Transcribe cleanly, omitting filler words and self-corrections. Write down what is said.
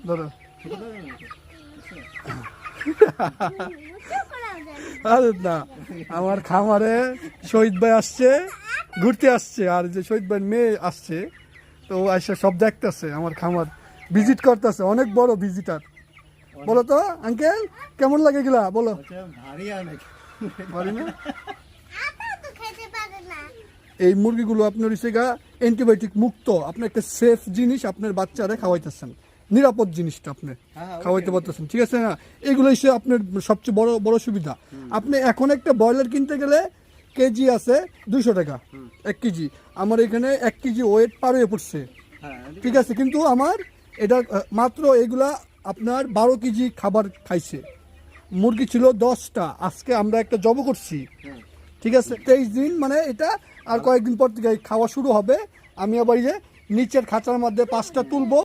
ধরো আরে না, আমার খামারে শহীদ ভাই আসছে, ঘুরতে আসছে, আর যে শহীদ ভাই মেয়ে আসছে, তো আসে সব দেখতেছে, আমার খামার ভিজিট করতেছে, অনেক বড় ভিজিটার। বলো তো আঙ্কেল কেমন লাগে গেলা বলো। ভারী না? এই মুরগিগুলো আপনার অ্যান্টিবায়োটিক মুক্ত, আপনি একটা সেফ জিনিস আপনার বাচ্চারা খাওয়াইতেছেন, নিরাপদ জিনিসটা আপনি খাওয়াইতে পারতেছেন, ঠিক আছে না? এগুলো হচ্ছে আপনার সবচেয়ে বড় বড় সুবিধা। আপনি এখন একটা ব্রয়লার কিনতে গেলে কেজি আছে 200 টাকা 1 কেজি, আমার এখানে 1 কেজি ওয়েট পার হয়ে পড়ছে, ঠিক আছে? কিন্তু আমার এটা মাত্র এগুলা আপনার 12 কেজি খাবার খাইছে। মুরগি ছিল 10টা, আজকে আমরা একটা জব করছি, ঠিক আছে? 23 দিন, মানে এটা আর কয়েকদিন পর থেকে খাওয়া শুরু হবে। আমি আবার এই যে নিচের খাঁচার মধ্যে 5টা তুলবো।